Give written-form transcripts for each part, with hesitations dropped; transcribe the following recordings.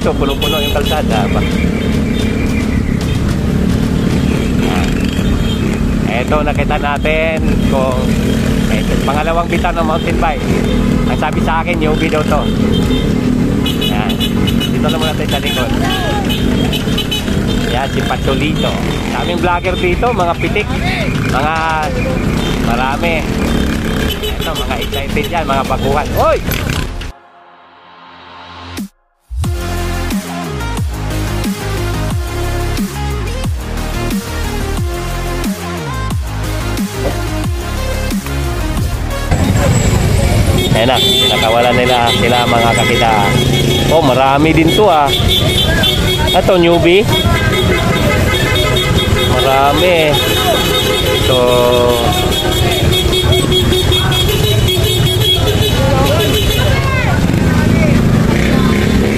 dito, puno-puno yung kalsada. Ito, nakita natin kung pangalawang bitaw ng mountain bike. Ang sabi sa akin, newbie daw to. Yan. Dito na muna tayo sa likod. Yan, si Pacholito. Daming vlogger dito, mga pitik. Mga marami. Ito, mga excited yan, mga baguhan. Hoy! Ayan na, pinakawalan nila sila mga kakita. Oh, marami din to ah. Ito, newbie. Marami. Ito.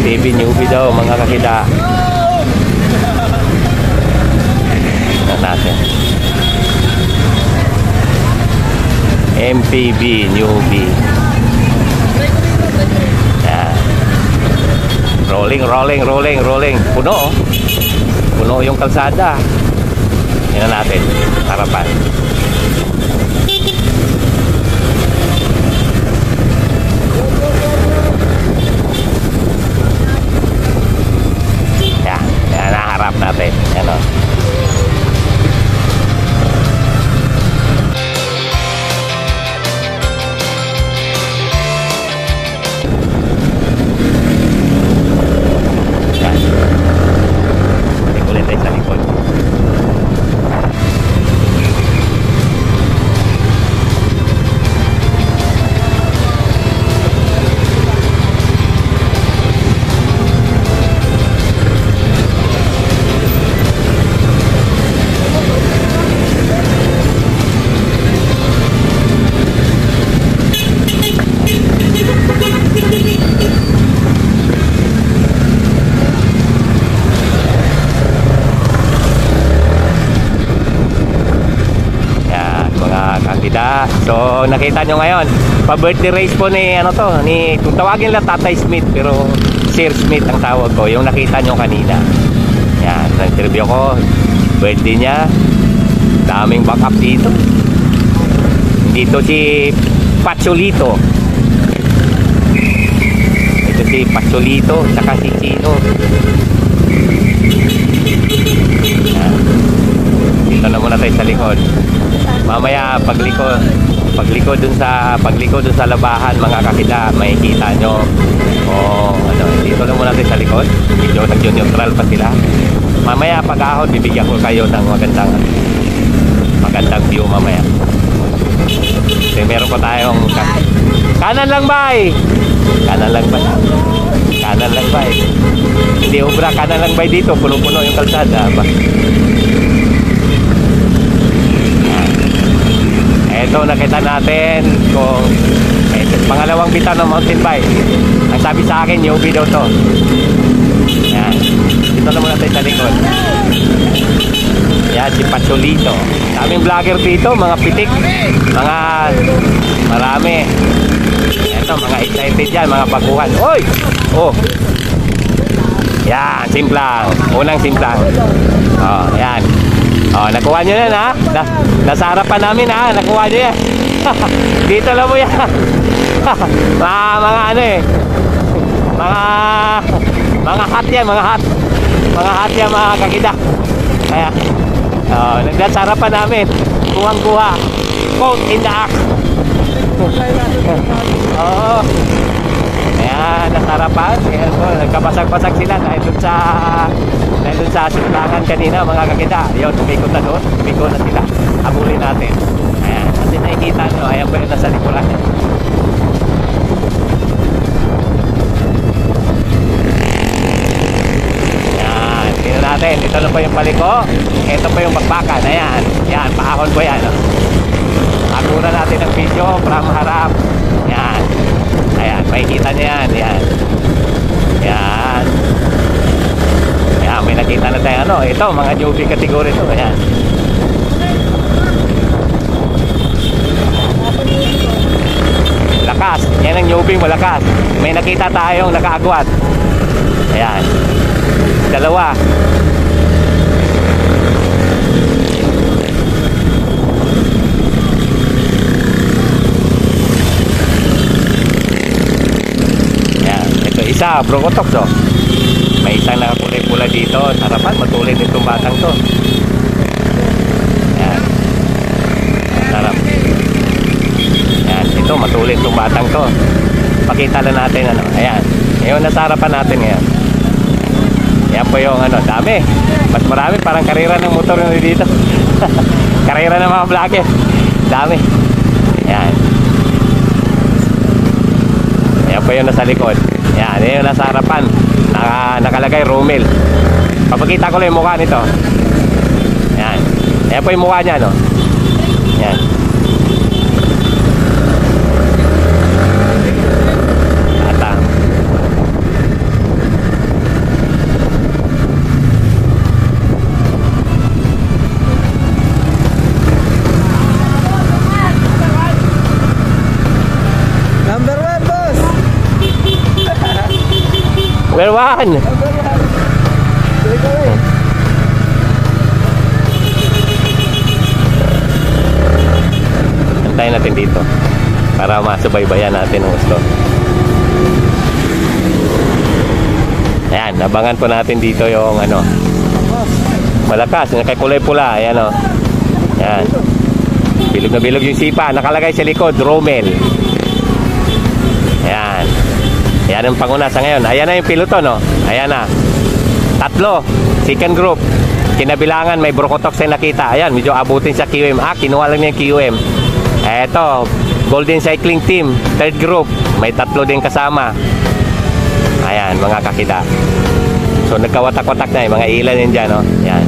TV newbie daw mga kakita. Tignan natin. MPB newbie. Rolling. Puno oh. Puno yung kalsada. Tingnan natin. Harapan. Yan. Yan naharap natin. Yan o. So nakita nyo ngayon, pa-birthday race po ni ano to, ni kung tawagin lang Tatay Smith, pero Sir Smith ang tawag ko, yung nakita nyo kanina. Yan, na-interview ko, birthday niya. Daming backup dito. Dito si Pacholito. Ito si Pacholito, saka si Chino. Yan. Dito na muna tayo sa likod. Mamaya pagliko dun sa labahan mga kakita, makikita nyo. Ano, dito lang muna tayo sa likod. Medyo nag-neutral pa sila. Mamaya pag-ahon bibigyan ko kayo ng magandang view mamaya. Kasi meron pa tayong kanan lang bay. Kanan lang bay. Hindi ubra, kanan lang bay dito, puno-puno yung kalsada ba. Ito, nakita natin kung pangalawang bitaw ng mountain bike. Ang sabi sa akin, newbie daw to. Yan. Dito na muna tayo sa likod. Yan, si Pacholito. Daming vlogger dito, mga pitik. Mga marami. Ito, mga excited yan, mga baguhan. Hoy! Oh! Yan, simplang. Unang simplang. Oh, yan. Oh, nakuha nyo yan ha. Nasa harapan namin ha. Nakuha nyo yan. Dito lang mo yan. mga ano eh. Mga hot yan. Mga hot yan mga kakita. Kaya nasa harapan namin. Kuhang-kuha. Quote in the act. Oo. Ayan, nasa harapan. Ayan po, nagkabasag-basag sila dahil dun sa simbangan kanina mga kakita. Yun, umikot na doon. Umikot na sila. Habulin natin. Ayan, kasi nakikita nyo. Ayan po yung nasa likuran. Ayan, tingnan natin. Ito na po yung paliko. Ito po yung bakbakan. Ayan, yan, paakon po yan. Akunan natin ang video from harap. Yan. Ayan, makikita nyo yan. Yan. Yan. Yan, may nakita na tayo. Ano, ito, mga newbie category ito. Ayan. Lakas. Yan ang newbie malakas. May nakita tayong nakaagwat. Ayan. dalawa. Yan, ito isa, Brocotox oh. May isang nakakulay pula dito. Harapan, matulid itong batang to. Yan. Sarap. Yan, ito matulid itong batang to. Pakita lang natin ano. Ayan. Ngayon nasa harapan natin ngayon. Yan po yung ano, dami. Mas marami, parang karera ng motor yung dito. Karera ng mga vlogger. Dami. Ayan. Yan po yung nasa likod. Yan, yan yung nasa harapan. Nakalagay Romel. Papakita ko lang yung mukha nito. Yan. Yan po yung mukha niya, no? Yan. Atang. Number 1, boss! Well, one. Number 1! Take away! Antayin natin dito para masubaybayan natin ang gusto. Ayan, nabangan po natin dito yung ano, malakas, nakakulay pula. Ayan o. Ayan. Bilog na bilog yung sipa. Nakalagay sa likod, Romel. Ayan. Ayan ang panguna sa ngayon. Ayan na yung piloto, no? Ayan na. Tatlo. Second group. Kinabilangan, may Brocotox na nakita. Ayan, medyo abutin sa QM. Kinuha lang niya yung QM. Eto, Golden Cycling Team. Third group. May tatlo din kasama. Ayan, mga kakida. So, nagkawatak-watak na. Mga ilan yun dyan, no? Ayan.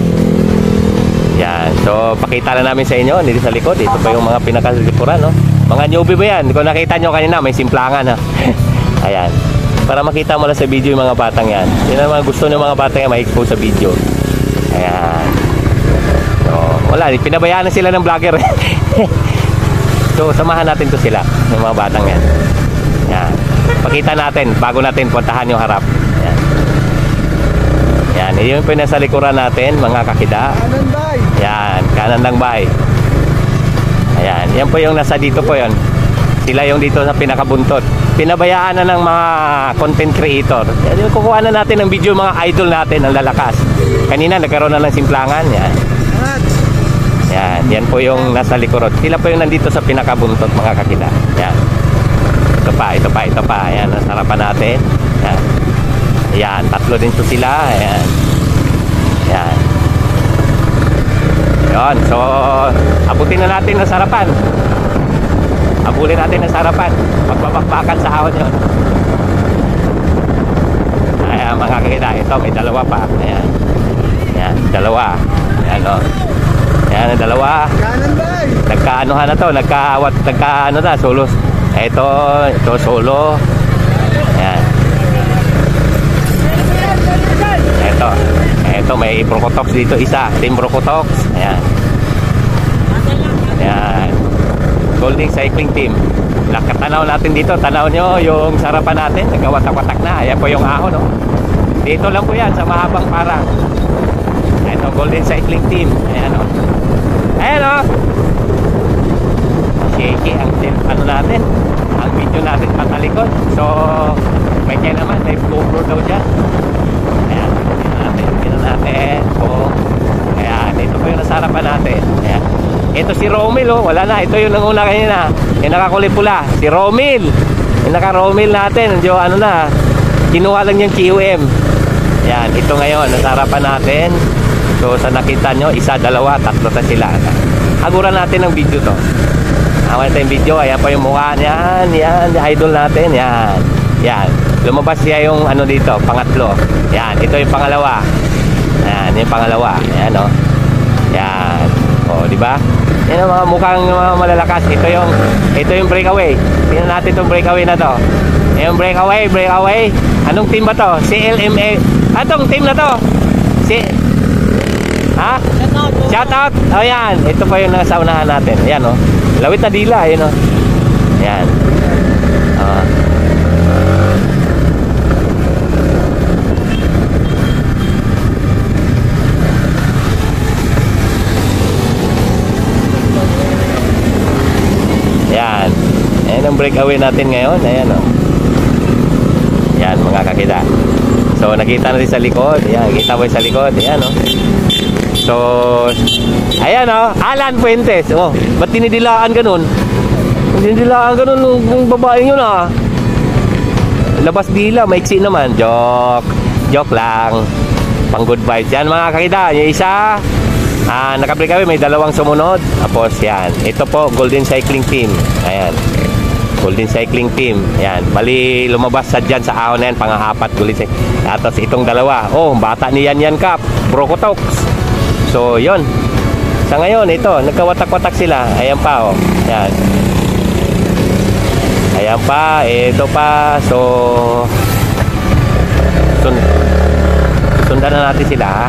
Yan. So, pakita na namin sa inyo. Dito sa likod. Ito pa yung mga pinakasilikuran, no? Mga newbie ba yan? Kung nakita nyo kanina, may simplangan, ha? Ayan. Para makita mo lang sa video yung mga batang yan. Yun ang mga gusto ng mga batang yan, ma-expose sa video. Ayan. So, wala. Pinabayaan na sila ng vlogger. So, samahan natin to sila. Yung mga batang yan. Ayan. Pakita natin bago natin puntahan yung harap. Ayan. Ayan. Yun po yung nasa likuran natin, mga kakida. Kanan bay! Ayan. Kanan lang bay. Ayan. Yan po yung nasa dito po yun. Sila yung dito sa pinakabuntot. Pinabayaan na ng mga content creator. Yan, kukuha na natin ng video mga idol natin ang lalakas. Kanina nagkaroon na ng simplangan. Yan. Yan. Yan po yung nasa likuran. Sila po yung nandito sa pinakabuntot, mga kakila. Yan. Ito pa, ito pa, ito pa. Yan. Nasa harapan natin. Yan. Yan. Tatlo din po sila. Yan. Yan. Yan. So, abutin na natin nasa harapan. Abulin natin ang sarapan. Magbabakbakan sa ahon yun. Ayan, mga kakita. Ito, may dalawa pa. Ayan. Ayan, dalawa. Ayan, o. Ayan, ang dalawa. Kanan bay! Nagkaanohan na to. Nagkaano na, solo. Ito solo. Ayan. Ito, may Brocotox dito. Isa. Team Brocotox. Ayan. Ayan. Golden Cycling Team. Nakatanaw natin dito. Tanaw nyo yung sarapan natin. Nagkawatak-watak na. Ayan po yung ahon, no? Dito lang po yan sa mahabang parang. Ito, Golden Cycling Team. Ayan, no? Ayan, no? Shaky ang ano natin. Ang video natin patalikod. So, may kaya naman. May GoPro daw dyan. Ayan. Tignan natin. So, ayan. Ito po yung nasarapan natin. Ayan. Ito si Romel, oh. Wala na. Ito yung nanguna kanina. Yung nakakulay pula. Si Romel. Yung naka-Romel natin. Yung ano na. Kinuha lang yung QM. Yan. Ito ngayon. Nasarapan natin. So, sa nakita nyo, isa, dalawa, tatlo na sila. Haguran natin ng video to. Haguran natin yung video. Ayan pa yung mukha. Yan. Yan. Yung idol natin. Yan. Yan. Lumabas siya yung ano dito. Pangatlo. Yan. Ito yung pangalawa. Yan. Yung pangalawa. Yan, oh. Yan. O, di ba? Yan ang mga mukhang mga malalakas. Ito yung breakaway. Tingnan natin itong breakaway na to. Yung breakaway. Anong team ba to? CLMA. Anong team na to? Ha? Shout out. O, yan. Ito pa yung nasa unahan natin. Yan, o. Lawit na dila. Yan, o. Yan. breakaway natin ngayon. Ayan o. Yan mga kakida. So nakita natin sa likod. Ayan, kita mo sa likod. Ayan o. So, ayan o. Alan Fuentes. Oh, ba't tinidilaan ganun? Tinidilaan ganun yung babaeng yun ah. Labas dila, maiksi naman. Joke lang. Pang good vibes. Yan mga kakida. Yung isa, naka-breakaway, may dalawang sumunod. Tapos yan. Ito po, Golden Cycling Team. Ayan. Golden Cycling Team. Ayan. Bali, lumabas sa dyan sa ahon na yan. Pang-apat Golden Cycling. Tapos itong dalawa. Oh, bata ni Yan Cup. Brocotox. So, yun. Sa ngayon, ito. Nagkawatak-watak sila. Ayan pa, oh. Ayan. Ayan pa. Ito pa. So, sundan na natin sila, ha?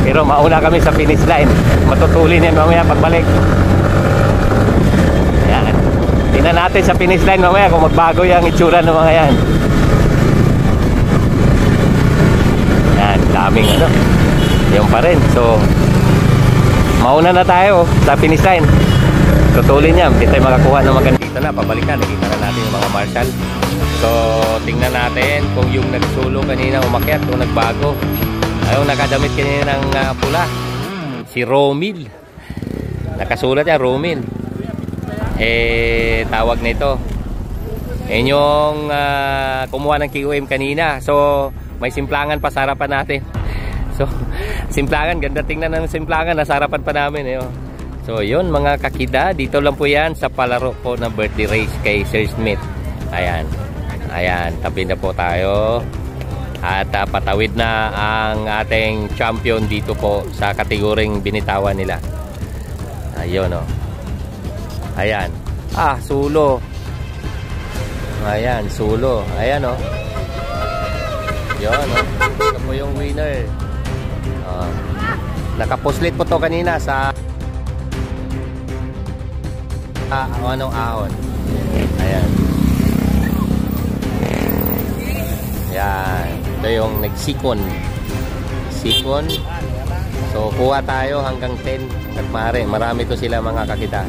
Pero mauna kami sa finish line. Matutulin yan mamaya pagbalik. Yan. Tingnan natin sa finish line mamaya kung magbago yung itsura ng mga yan. Yan, daming ano. Yung pa rin. So, mauna na tayo sa finish line. Tutulin yan. Hindi tayo makakuha ng maganda. Dito na, pabalikan. Nakita na natin yung mga marshal. So, tingnan natin kung yung nagsulo kanina umakyat o nagbago. Ayun, nakadamit kanina ng pula. Si Romil. Nakasulat yan, Romil. Tawag nito. Yan yung kumuha ng KOM kanina. So, may simplangan pa sa harapan natin. So, simplangan. Ganda tingnan ng simplangan. Nasa harapan pa namin. So, yun mga kakida. Dito lang po yan sa palaro po ng birthday race kay Sir Smith. Ayan. Ayan, tabi na po tayo. At patawid na ang ating champion dito po sa kategoring binitawan nila. Ayun o. Ayan. Sulo. Ayan, sulo. Ayan o. Yun o. Ito po yung winner. Nakapuslit po to kanina sa anong ahon. Ayan. Yan. Ito yung nagsikon. Sikon. So, kuha tayo hanggang 10. Nagmare. Marami to sila mga kakita.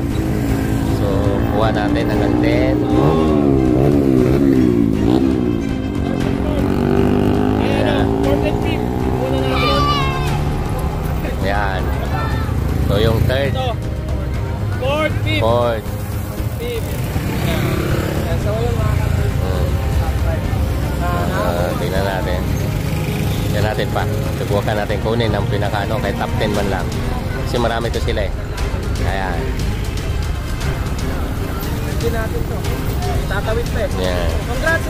So, kuha natin hanggang 10. Yan. Yan. So, yung third. Fourth. Fifth. So, yung mga tingnan natin. Tingnan natin pa. Subukan natin kunin ang pinakaano kay top 10 man lang. Kasi marami to sila eh. Ayan. Hindi natin to. Tatawid pa eh. Yeah. Congrats.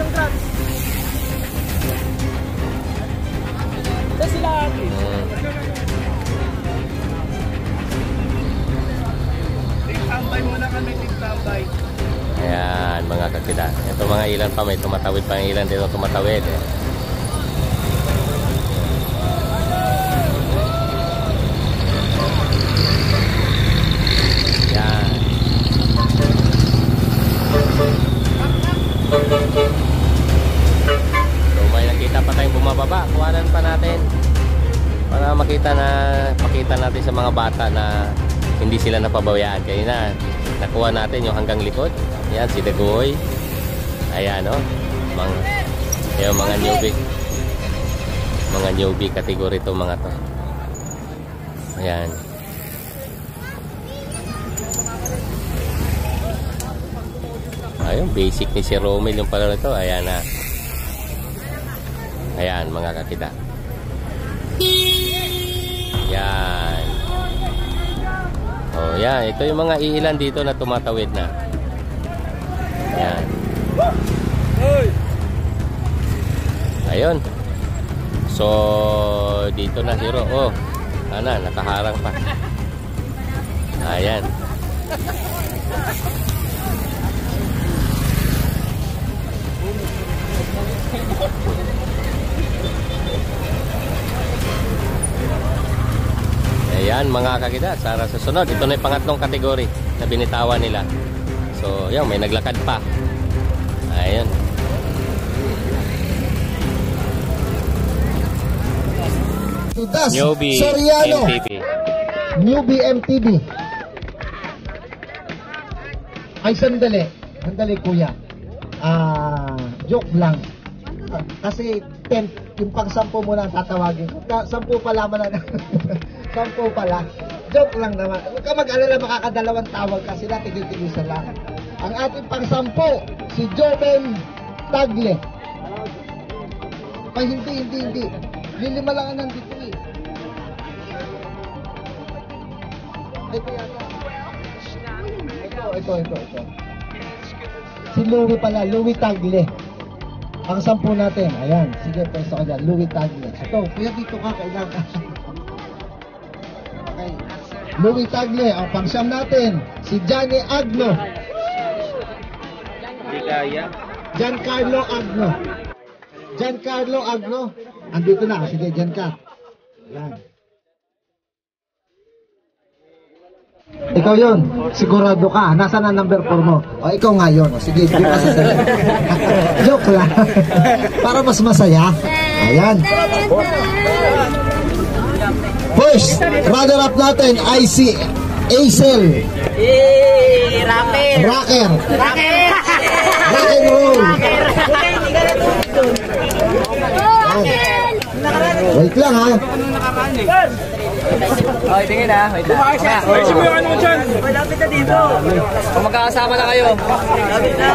Ito sila atin. Tig-tambay muna kami. Tig-tambay. Ayan, mga kakita. Ito mga ilan pa, may tumatawid pa ng ilan dito tumatawid eh. Ayan. So may nakita pa tayong bumababa. Kuhanan pa natin para makita natin sa mga bata na hindi sila napabayaan. Kaya na nakuha natin yung hanggang likod. Yan, si Dagoy. Ayan, o. Yung mga newbie. Mga newbie category to mga to. Ayan. Ayun, basic ni si Romel yung pala nito. Ayan na. Ayan, mga kakita. Yan. Oh, yan. Ito yung mga iilan dito na tumatawid na. Yan. Ayun. So, dito na si Ro. Oh, nakaharang pa. Ayan. Ayan mga kakida, sa susunod ito na yung pangatlong kategory na binitawan nila. So yan, may naglakad pa. Ayan. Das Newbie Soriano. MTV. Newbie MTV. Ay, sandali. Sandali, kuya. Joke lang. Kasi 10, yung pang-10 muna ang tatawagin ko. 10 pala man na. 10 pala. Joke lang naman. Huwag ka mag-alala, makakadalawang tawag kasi na tigil-tigil sa lang. Ang ating pang-10, si Joven Tagle. Ay, hindi. Lilima lang ang nandito eh. Ito yata. Ito. Si Louie pala, Louie Tagle. Ang 10 natin. Ayan, sige, pwesto ka dyan. Louie Tagle. Ito, kuya dito ka, kailangan. Okay. Louie Tagle, ang pang-9 natin. Si Johnny Agno. Giancarlo Agno. Giancarlo Agno. Andito na. Sige, Giancarlo. Ayan. Ikaw yun. Sigurado ka. Nasaan ang number 4 mo? O, ikaw nga yun. O, sige, hindi pa sasabihin. Joke lang. Para mas masaya. Ayan. First, runner-up natin ay si Acel. Rocker. Rock and roll. Wait lang ha. Okay, tingin ha. Wait lang. Ay, siya mo yung ano mo dyan. Lapit na dito. Kung magkakasama na kayo. Lapit na.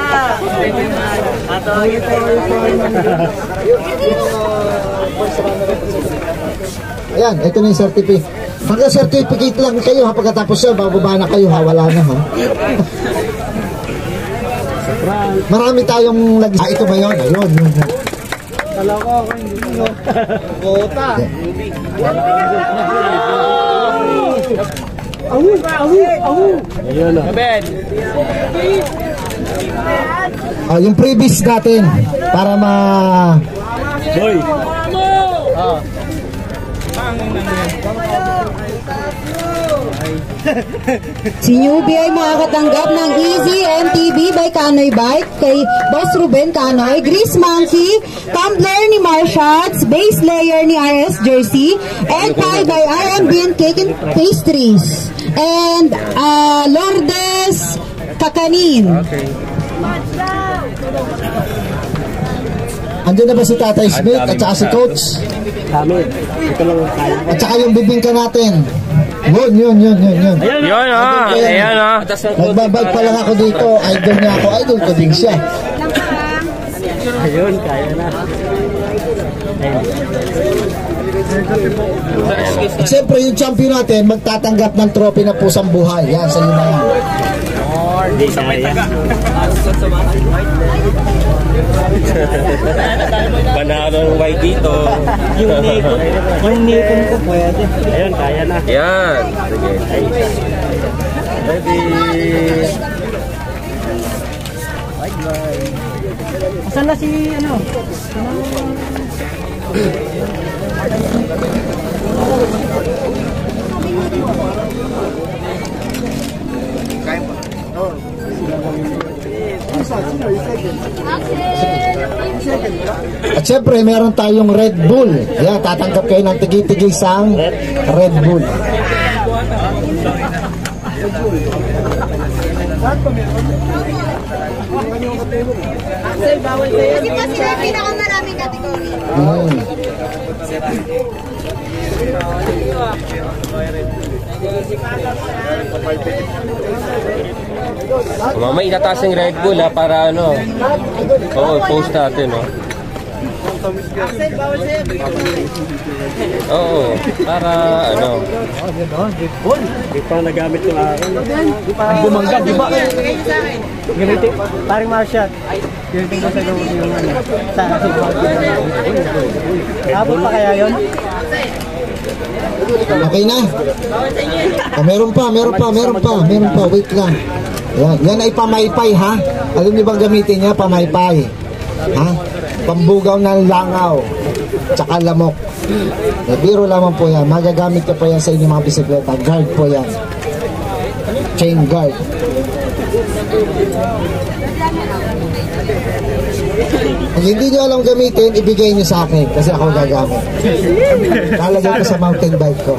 Ayan, ito na yung certificate. Pagka-certificate lang kayo ha. Pagkatapos yun, bababa na kayo ha. Wala na ha. Marami tayong lagi. Ito ba yun? Ayun, yun. Kala ko ako hindi mo. Kota. Ayun o. Ben. Yung previous natin para ma... Boy. Si Newbie ay makakatanggap ng Easy MTV by Kanoy Bike kay Boss Ruben Kanoy, Grease Monkey, tumbler ni Marshots, base layer ni RS Jersey, egg pie by RMB and Cake and Pastries, and Lourdes Kakanin. Okay. Andiyan na ba si Tatay Smith at saka si Coach? At saka yung bibingka natin. Yun. Yun o. Ayan o. Nagbabag pa lang ako dito. Idol niya ako. Idol ko din siya. Ayun, kaya na. At siyempre yung champion natin magtatanggap ng trophy na pusang buhay. Yan, sa iyo na yan. Panalo ng white dito. Yung nikon ko pwede. Ayun, kaya na. Yan. Sige. Ready. Asan na si ano? At syempre meron tayong Red Bull. Yan, tatanggap kayo ng tigi-tigisang Red Bull. Kasi po sila yung pinakamaraming kategory. Mama, itataas yung Red Bull ha, para ano. Oo, post natin o. Oo, para ano. Di pa nagamit yung akin. Bumangga, di ba? Ganito, paring Marshall. Ganito ko sa gawin yung ano. Sa abot pa kaya yun? Okay na. Meron pa. Wait lang. Yan ay pamaypay ha. Alam niyo bang gamitin niya pamaypay? Ha? Pambugaw ng langaw. Tsaka lamok. Biro lamang po yan. Magagamit ka po yan sa inyong mga bisikleta. Guard po yan. Chain guard. Kung hindi nyo alam gamitin, ibigay nyo sa akin kasi ako gagamit. Lalagay ko sa mountain bike ko.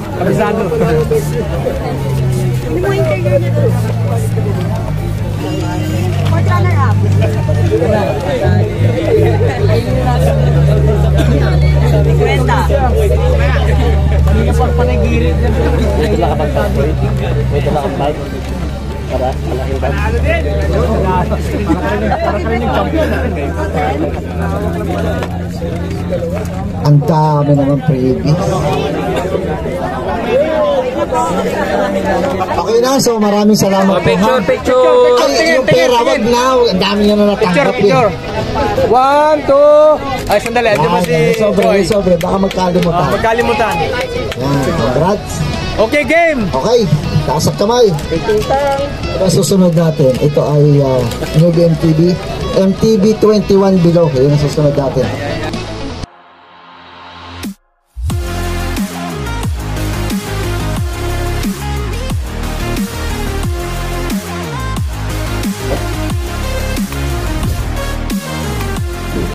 Ang dami naman freebies. Okay na, so maraming salamat po. Picture. Ay, yung pera, wag na. Ang dami nyo na natanggap eh. 1, 2. Ay, sandali. Di ba si Sobre. Baka magkalimutan. Magkalimutan. Yan, congrats. Okay, game. Okay, taas ang kamay. Ito ang susunod natin. Ito ay Newbie MTV. MTV 21 below. Yun ang susunod natin.